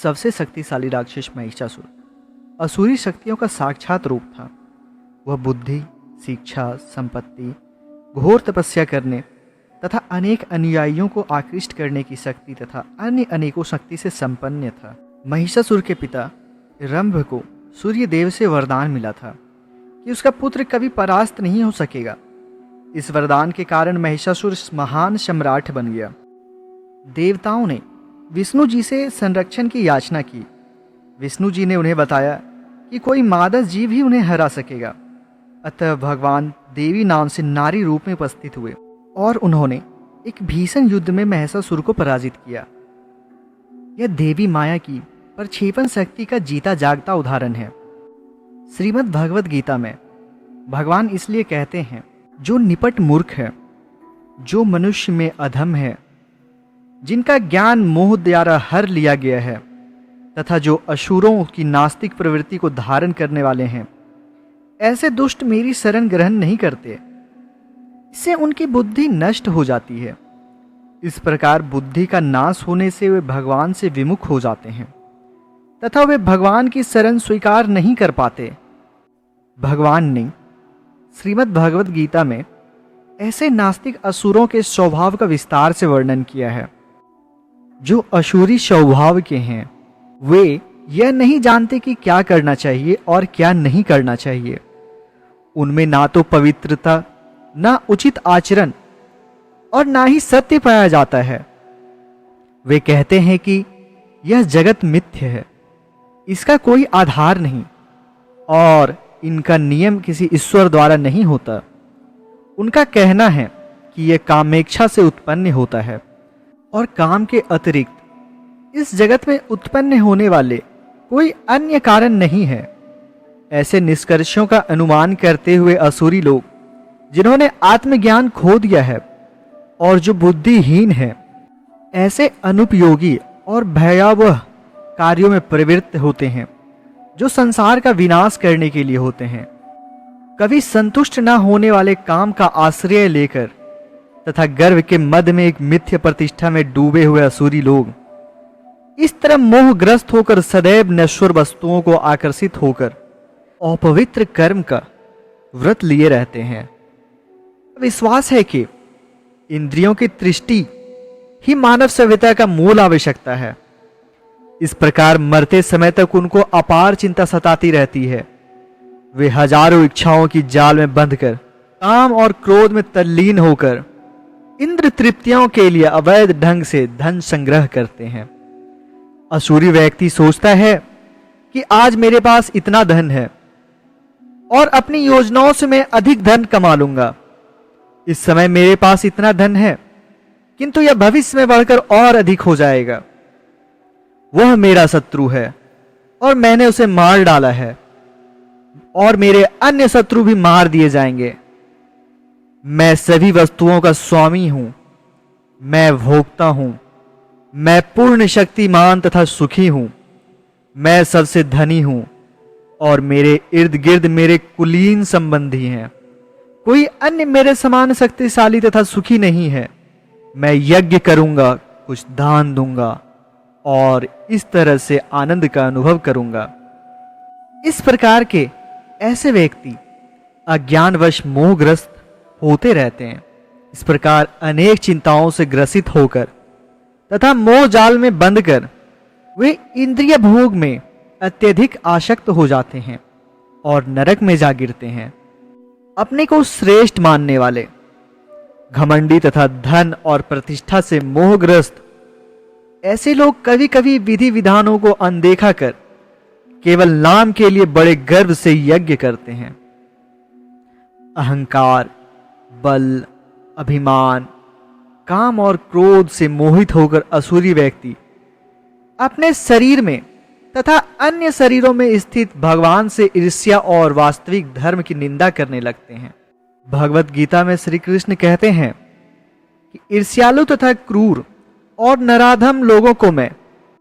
सबसे शक्तिशाली राक्षस महिषासुर असुरी शक्तियों का साक्षात रूप था। वह बुद्धि, शिक्षा, संपत्ति, घोर तपस्या करने तथा अनेक अनुयायियों को आकृष्ट करने की शक्ति तथा अन्य अनेकों शक्ति से संपन्न था। महिषासुर के पिता रंभ को सूर्य देव से वरदान मिला था कि उसका पुत्र कभी परास्त नहीं हो सकेगा। इस वरदान के कारण महिषासुर महान सम्राट बन गया। देवताओं ने विष्णु जी से संरक्षण की याचना की। विष्णु जी ने उन्हें बताया कि कोई मादक जीव ही उन्हें हरा सकेगा। अतः भगवान देवी नाम से नारी रूप में उपस्थित हुए और उन्होंने एक भीषण युद्ध में महिषासुर को पराजित किया। यह देवी माया की प्रक्षेपण शक्ति का जीता जागता उदाहरण है। श्रीमद् भगवद गीता में भगवान इसलिए कहते हैं, जो निपट मूर्ख है, जो मनुष्य में अधम है, जिनका ज्ञान मोह द्वारा हर लिया गया है तथा जो असुरों की नास्तिक प्रवृत्ति को धारण करने वाले हैं, ऐसे दुष्ट मेरी शरण ग्रहण नहीं करते। इससे उनकी बुद्धि नष्ट हो जाती है। इस प्रकार बुद्धि का नाश होने से वे भगवान से विमुख हो जाते हैं तथा वे भगवान की शरण स्वीकार नहीं कर पाते। भगवान ने श्रीमद् भगवद गीता में ऐसे नास्तिक असुरों के स्वभाव का विस्तार से वर्णन किया है। जो असुरी स्वभाव के हैं, वे यह नहीं जानते कि क्या करना चाहिए और क्या नहीं करना चाहिए। उनमें ना तो पवित्रता, ना उचित आचरण और ना ही सत्य पाया जाता है। वे कहते हैं कि यह जगत मिथ्य है, इसका कोई आधार नहीं और इनका नियम किसी ईश्वर द्वारा नहीं होता। उनका कहना है कि यह कामेच्छा से उत्पन्न होता है और काम के अतिरिक्त इस जगत में उत्पन्न होने वाले कोई अन्य कारण नहीं है। ऐसे निष्कर्षों का अनुमान करते हुए असुरी लोग, जिन्होंने आत्मज्ञान खो दिया है और जो बुद्धिहीन है, ऐसे अनुपयोगी और भयावह कार्यों में प्रवृत्त होते हैं जो संसार का विनाश करने के लिए होते हैं। कभी संतुष्ट न होने वाले काम का आश्रय लेकर तथा गर्व के मद में एक मिथ्य प्रतिष्ठा में डूबे हुए असुरी लोग इस तरह मोहग्रस्त होकर सदैव नश्वर वस्तुओं को आकर्षित होकर अपवित्र कर्म का व्रत लिए रहते हैं। विश्वास है कि इंद्रियों की तृष्टि ही मानव सभ्यता का मूल आवश्यकता है। इस प्रकार मरते समय तक उनको अपार चिंता सताती रहती है। वे हजारों इच्छाओं की जाल में बंधकर काम और क्रोध में तल्लीन होकर इंद्र तृप्तियों के लिए अवैध ढंग से धन संग्रह करते हैं। असुरी व्यक्ति सोचता है कि आज मेरे पास इतना धन है और अपनी योजनाओं से मैं अधिक धन कमा लूंगा। इस समय मेरे पास इतना धन है, किंतु यह भविष्य में बढ़कर और अधिक हो जाएगा। वह मेरा शत्रु है और मैंने उसे मार डाला है और मेरे अन्य शत्रु भी मार दिए जाएंगे। मैं सभी वस्तुओं का स्वामी हूं, मैं भोक्ता हूं, मैं पूर्ण शक्तिमान तथा सुखी हूं, मैं सबसे धनी हूं और मेरे इर्द गिर्द मेरे कुलीन संबंधी हैं। कोई अन्य मेरे समान शक्तिशाली तथा सुखी नहीं है। मैं यज्ञ करूंगा, कुछ दान दूंगा और इस तरह से आनंद का अनुभव करूंगा। इस प्रकार के ऐसे व्यक्ति अज्ञानवश मोहग्रस्त होते रहते हैं। इस प्रकार अनेक चिंताओं से ग्रसित होकर तथा मोह जाल में बंद कर वे इंद्रिय भोग में अत्यधिक आसक्त हो जाते हैं और नरक में जा गिरते हैं। अपने को श्रेष्ठ मानने वाले, घमंडी तथा धन और प्रतिष्ठा से मोहग्रस्त ऐसे लोग कभी कभी विधि विधानों को अनदेखा कर केवल नाम के लिए बड़े गर्व से यज्ञ करते हैं। अहंकार, बल, अभिमान, काम और क्रोध से मोहित होकर असुरी व्यक्ति अपने शरीर में तथा अन्य शरीरों में स्थित भगवान से ईर्ष्या और वास्तविक धर्म की निंदा करने लगते हैं। भगवत गीता में श्री कृष्ण कहते हैं कि ईर्ष्यालु तथा क्रूर और नराधम लोगों को मैं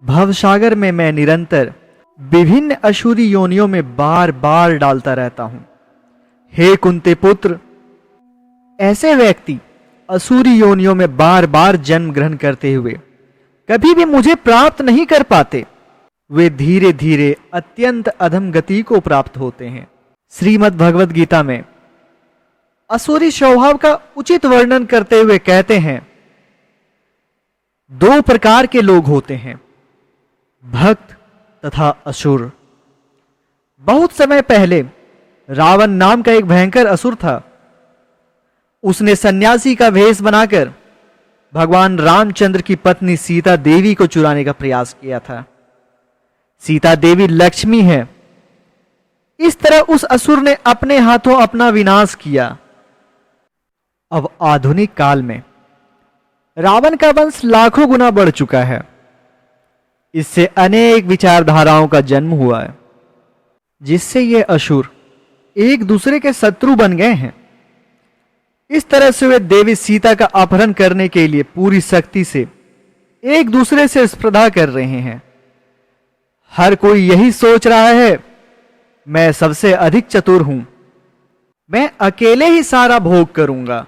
भवसागर में मैं निरंतर विभिन्न असुरी योनियों में बार बार डालता रहता हूं। हे कुंती पुत्र, ऐसे व्यक्ति असुरी योनियों में बार बार जन्म ग्रहण करते हुए कभी भी मुझे प्राप्त नहीं कर पाते। वे धीरे धीरे अत्यंत अधम गति को प्राप्त होते हैं। श्रीमद् भगवद गीता में असुरी स्वभाव का उचित वर्णन करते हुए कहते हैं, दो प्रकार के लोग होते हैं, भक्त तथा असुर। बहुत समय पहले रावण नाम का एक भयंकर असुर था। उसने सन्यासी का वेश बनाकर भगवान रामचंद्र की पत्नी सीता देवी को चुराने का प्रयास किया था। सीता देवी लक्ष्मी है। इस तरह उस असुर ने अपने हाथों अपना विनाश किया। अब आधुनिक काल में रावण का वंश लाखों गुना बढ़ चुका है। इससे अनेक विचारधाराओं का जन्म हुआ है, जिससे ये असुर एक दूसरे के शत्रु बन गए हैं। इस तरह से वे देवी सीता का अपहरण करने के लिए पूरी शक्ति से एक दूसरे से स्पर्धा कर रहे हैं। हर कोई यही सोच रहा है, मैं सबसे अधिक चतुर हूं, मैं अकेले ही सारा भोग करूंगा।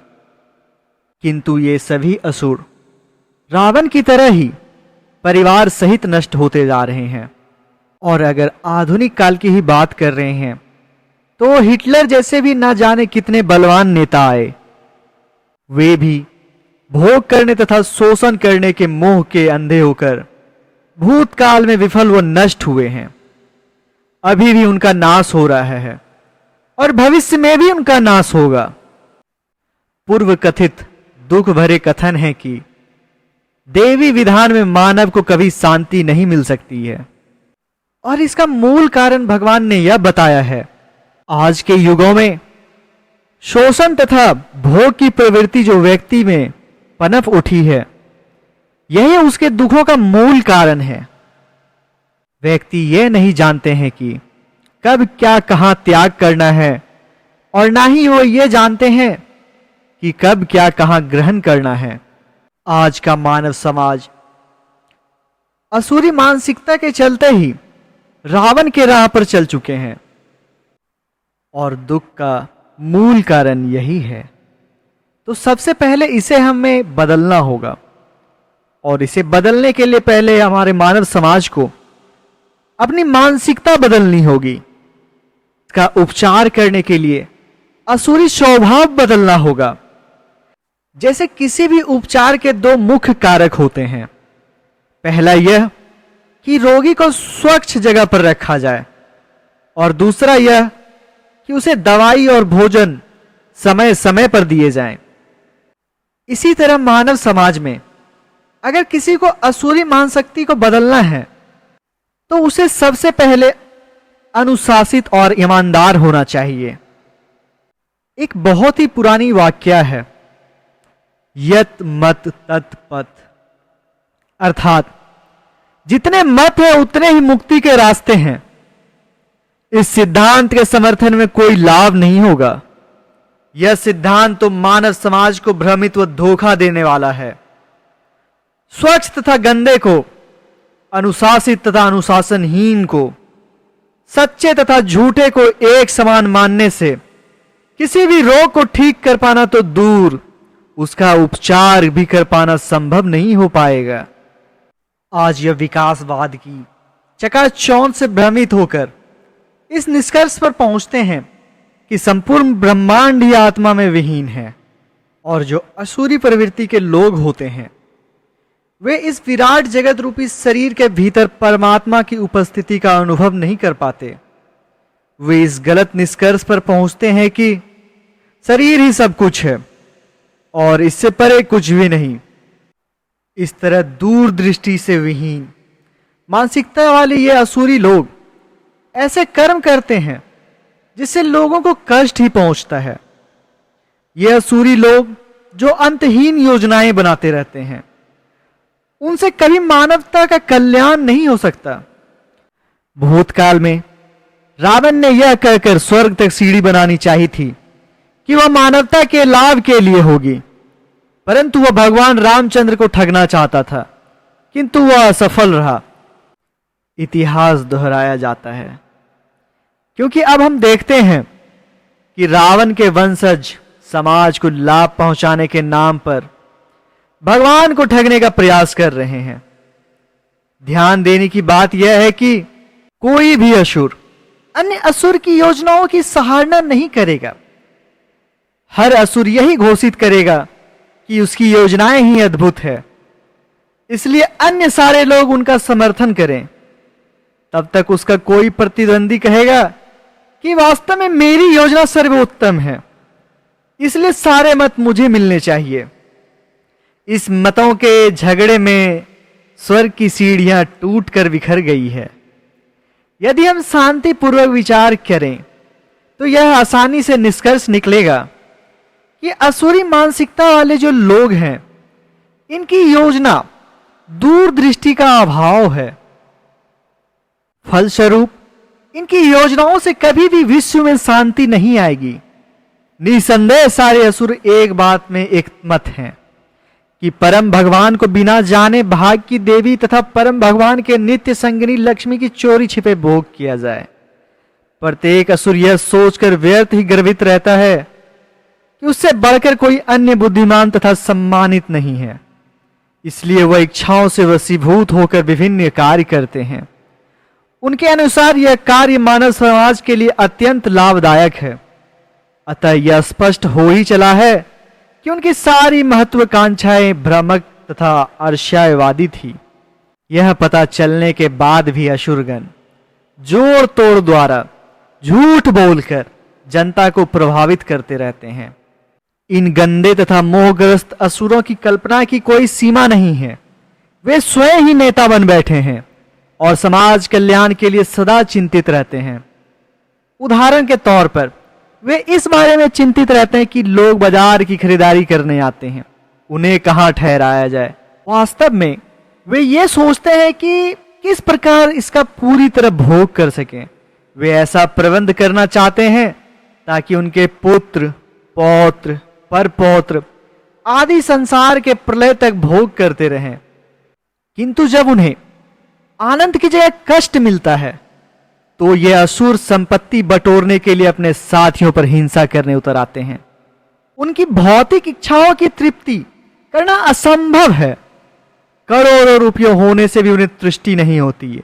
किंतु ये सभी असुर रावण की तरह ही परिवार सहित नष्ट होते जा रहे हैं। और अगर आधुनिक काल की ही बात कर रहे हैं तो हिटलर जैसे भी ना जाने कितने बलवान नेता आए, वे भी भोग करने तथा शोषण करने के मोह के अंधे होकर भूतकाल में विफल व नष्ट हुए हैं। अभी भी उनका नाश हो रहा है और भविष्य में भी उनका नाश होगा। पूर्व कथित दुख भरे कथन है कि देवी विधान में मानव को कभी शांति नहीं मिल सकती है, और इसका मूल कारण भगवान ने यह बताया है। आज के युगों में शोषण तथा भोग की प्रवृत्ति जो व्यक्ति में पनप उठी है, यही उसके दुखों का मूल कारण है। व्यक्ति यह नहीं जानते हैं कि कब क्या कहां त्याग करना है, और ना ही वो ये जानते हैं कि कब क्या कहां ग्रहण करना है। आज का मानव समाज असुरी मानसिकता के चलते ही रावण के राह पर चल चुके हैं, और दुख का मूल कारण यही है। तो सबसे पहले इसे हमें बदलना होगा, और इसे बदलने के लिए पहले हमारे मानव समाज को अपनी मानसिकता बदलनी होगी। इसका उपचार करने के लिए असुरी स्वभाव बदलना होगा। जैसे किसी भी उपचार के दो मुख्य कारक होते हैं। पहला यह कि रोगी को स्वच्छ जगह पर रखा जाए, और दूसरा यह कि उसे दवाई और भोजन समय समय पर दिए जाएं। इसी तरह मानव समाज में अगर किसी को असुरी मानसिकता को बदलना है तो उसे सबसे पहले अनुशासित और ईमानदार होना चाहिए। एक बहुत ही पुरानी वाक्य है, यत मत तत् पथ, अर्थात जितने मत हैं उतने ही मुक्ति के रास्ते हैं। इस सिद्धांत के समर्थन में कोई लाभ नहीं होगा। यह सिद्धांत तो मानव समाज को भ्रमित व धोखा देने वाला है। स्वच्छ तथा गंदे को, अनुशासित तथा अनुशासनहीन को, सच्चे तथा झूठे को एक समान मानने से किसी भी रोग को ठीक कर पाना तो दूर, उसका उपचार भी कर पाना संभव नहीं हो पाएगा। आज यह विकासवाद की चकाचौंध से भ्रमित होकर इस निष्कर्ष पर पहुंचते हैं कि संपूर्ण ब्रह्मांड ही आत्मा में विहीन है, और जो असुरी प्रवृत्ति के लोग होते हैं वे इस विराट जगत रूपी शरीर के भीतर परमात्मा की उपस्थिति का अनुभव नहीं कर पाते। वे इस गलत निष्कर्ष पर पहुंचते हैं कि शरीर ही सब कुछ है और इससे परे कुछ भी नहीं। इस तरह दूरदृष्टि से विहीन मानसिकता वाले ये असुरी लोग ऐसे कर्म करते हैं जिससे लोगों को कष्ट ही पहुंचता है। ये असुरी लोग जो अंतहीन योजनाएं बनाते रहते हैं, उनसे कभी मानवता का कल्याण नहीं हो सकता। भूतकाल में रावण ने यह कहकर स्वर्ग तक सीढ़ी बनानी चाहिए थी कि वह मानवता के लाभ के लिए होगी, परंतु वह भगवान रामचंद्र को ठगना चाहता था, किंतु वह असफल रहा। इतिहास दोहराया जाता है, क्योंकि अब हम देखते हैं कि रावण के वंशज समाज को लाभ पहुंचाने के नाम पर भगवान को ठगने का प्रयास कर रहे हैं। ध्यान देने की बात यह है कि कोई भी असुर अन्य असुर की योजनाओं की सराहना नहीं करेगा। हर असुर यही घोषित करेगा कि उसकी योजनाएं ही अद्भुत है, इसलिए अन्य सारे लोग उनका समर्थन करें। तब तक उसका कोई प्रतिद्वंदी कहेगा कि वास्तव में मेरी योजना सर्वोत्तम है, इसलिए सारे मत मुझे मिलने चाहिए। इस मतों के झगड़े में स्वर्ग की सीढ़ियां टूटकर बिखर गई है। यदि हम शांतिपूर्वक विचार करें तो यह आसानी से निष्कर्ष निकलेगा कि असुरी मानसिकता वाले जो लोग हैं, इनकी योजना दूरदृष्टि का अभाव है। फलस्वरूप इनकी योजनाओं से कभी भी विश्व में शांति नहीं आएगी। निसंदेह सारे असुर एक बात में एक मत हैं कि परम भगवान को बिना जाने भाग की देवी तथा परम भगवान के नित्य संगिनी लक्ष्मी की चोरी छिपे भोग किया जाए। प्रत्येक असुर यह सोचकर व्यर्थ ही गर्वित रहता है कि उससे बढ़कर कोई अन्य बुद्धिमान तथा सम्मानित नहीं है, इसलिए वह इच्छाओं से वशीभूत होकर विभिन्न कार्य करते हैं। उनके अनुसार यह कार्य मानव समाज के लिए अत्यंत लाभदायक है। अतः यह स्पष्ट हो ही चला है कि उनकी सारी महत्वाकांक्षाएं भ्रामक तथा अर्ष्यावादी थी। यह पता चलने के बाद भी असुरगण जोड़ तोड़ द्वारा झूठ बोलकर जनता को प्रभावित करते रहते हैं। इन गंदे तथा मोहग्रस्त असुरों की कल्पना की कोई सीमा नहीं है। वे स्वयं ही नेता बन बैठे हैं और समाज कल्याण के लिए सदा चिंतित रहते हैं। उदाहरण के तौर पर वे इस बारे में चिंतित रहते हैं कि लोग बाजार की खरीदारी करने आते हैं, उन्हें कहां ठहराया जाए। वास्तव में वे ये सोचते हैं कि किस प्रकार इसका पूरी तरह भोग कर सकें। वे ऐसा प्रबंध करना चाहते हैं ताकि उनके पुत्र, पौत्र, परपौत्र आदि संसार के प्रलय तक भोग करते रहें। किंतु जब उन्हें आनंद की जगह कष्ट मिलता है तो ये असुर संपत्ति बटोरने के लिए अपने साथियों पर हिंसा करने उतर आते हैं। उनकी भौतिक इच्छाओं की तृप्ति करना असंभव है। करोड़ों रुपयों होने से भी उन्हें तृष्टि नहीं होती है।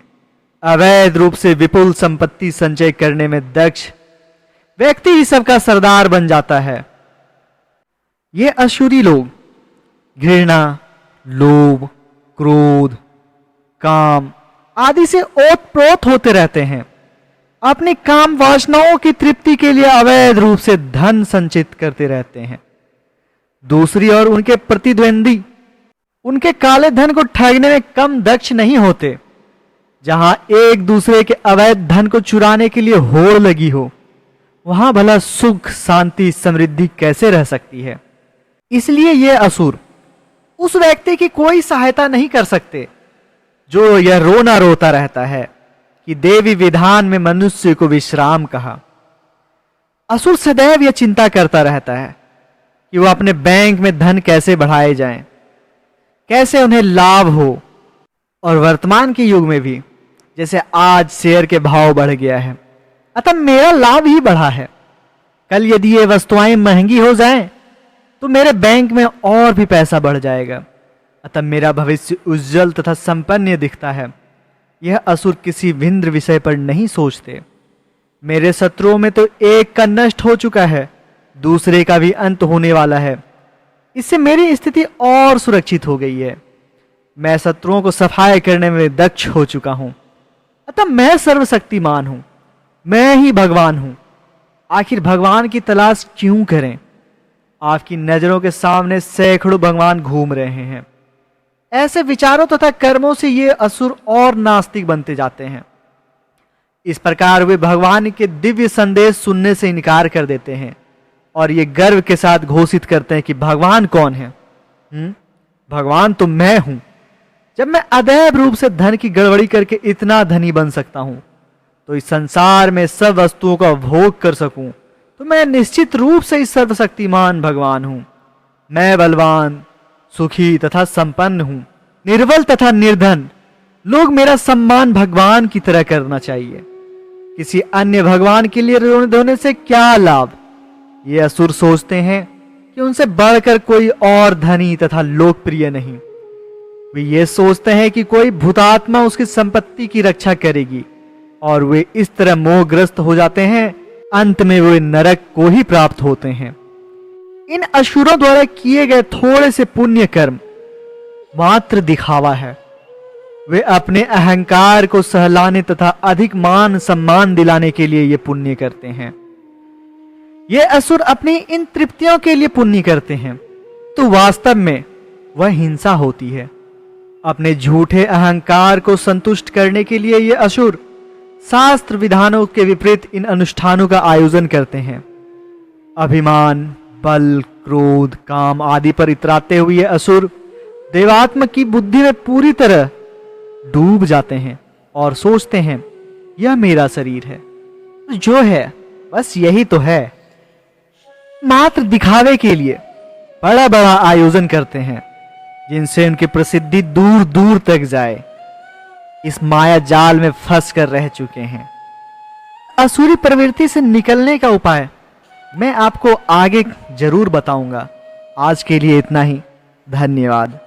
अवैध रूप से विपुल संपत्ति संचय करने में दक्ष व्यक्ति ही सबका सरदार बन जाता है। ये असुरी लोग घृणा, लोभ, क्रोध, काम आदि से ओतप्रोत होते रहते हैं। अपनी काम वासनाओं की तृप्ति के लिए अवैध रूप से धन संचित करते रहते हैं। दूसरी ओर उनके प्रतिद्वंदी उनके काले धन को ठगने में कम दक्ष नहीं होते। जहां एक दूसरे के अवैध धन को चुराने के लिए होड़ लगी हो, वहां भला सुख, शांति, समृद्धि कैसे रह सकती है। इसलिए ये असुर उस व्यक्ति की कोई सहायता नहीं कर सकते जो यह रोना रोता रहता है कि देवी विधान में मनुष्य को विश्राम कहा। असुर सदैव यह चिंता करता रहता है कि वह अपने बैंक में धन कैसे बढ़ाए जाएं, कैसे उन्हें लाभ हो। और वर्तमान के युग में भी जैसे आज शेयर के भाव बढ़ गया है, अतः मेरा लाभ ही बढ़ा है। कल यदि ये वस्तुएं महंगी हो जाएं तो मेरे बैंक में और भी पैसा बढ़ जाएगा, अतः मेरा भविष्य उज्जवल तथा संपन्न दिखता है। यह असुर किसी भिन्न विषय पर नहीं सोचते। मेरे शत्रुओं में तो एक का नष्ट हो चुका है, दूसरे का भी अंत होने वाला है। इससे मेरी स्थिति और सुरक्षित हो गई है। मैं शत्रुओं को सफाई करने में दक्ष हो चुका हूं, अतः मैं सर्वशक्तिमान हूं, मैं ही भगवान हूं। आखिर भगवान की तलाश क्यों करें? आपकी नजरों के सामने सैकड़ों भगवान घूम रहे हैं। ऐसे विचारों तथा कर्मों से ये असुर और नास्तिक बनते जाते हैं। इस प्रकार वे भगवान के दिव्य संदेश सुनने से इनकार कर देते हैं और ये गर्व के साथ घोषित करते हैं कि भगवान कौन है? भगवान तो मैं हूं। जब मैं अदैव रूप से धन की गड़बड़ी करके इतना धनी बन सकता हूं तो इस संसार में सब वस्तुओं का भोग कर सकूं, तो मैं निश्चित रूप से इस सर्वशक्तिमान भगवान हूं। मैं बलवान, सुखी तथा संपन्न हूं, निर्बल तथा निर्धन। लोग मेरा सम्मान भगवान की तरह करना चाहिए। किसी अन्य भगवान के लिए रोने धोने से क्या लाभ? ये असुर सोचते हैं कि उनसे बढ़कर कोई और धनी तथा लोकप्रिय नहीं। वे ये सोचते हैं कि कोई भूतात्मा उसकी संपत्ति की रक्षा करेगी और वे इस तरह मोहग्रस्त हो जाते हैं। अंत में वे नरक को ही प्राप्त होते हैं। इन असुरों द्वारा किए गए थोड़े से पुण्य कर्म मात्र दिखावा है। वे अपने अहंकार को सहलाने तथा अधिक मान सम्मान दिलाने के लिए ये पुण्य करते हैं। ये असुर अपनी इन तृप्तियों के लिए पुण्य करते हैं, तो वास्तव में वह हिंसा होती है। अपने झूठे अहंकार को संतुष्ट करने के लिए ये असुर शास्त्र विधानों के विपरीत इन अनुष्ठानों का आयोजन करते हैं। अभिमान, बल, क्रोध, काम आदि पर इतराते हुए ये असुर देवात्म की बुद्धि में पूरी तरह डूब जाते हैं और सोचते हैं यह मेरा शरीर है, जो है बस यही तो है। मात्र दिखावे के लिए बड़ा बड़ा आयोजन करते हैं, जिनसे उनकी प्रसिद्धि दूर दूर तक जाए। इस माया जाल में फंस कर रह चुके हैं। असुरी प्रवृत्ति से निकलने का उपाय मैं आपको आगे जरूर बताऊंगा। आज के लिए इतना ही। धन्यवाद।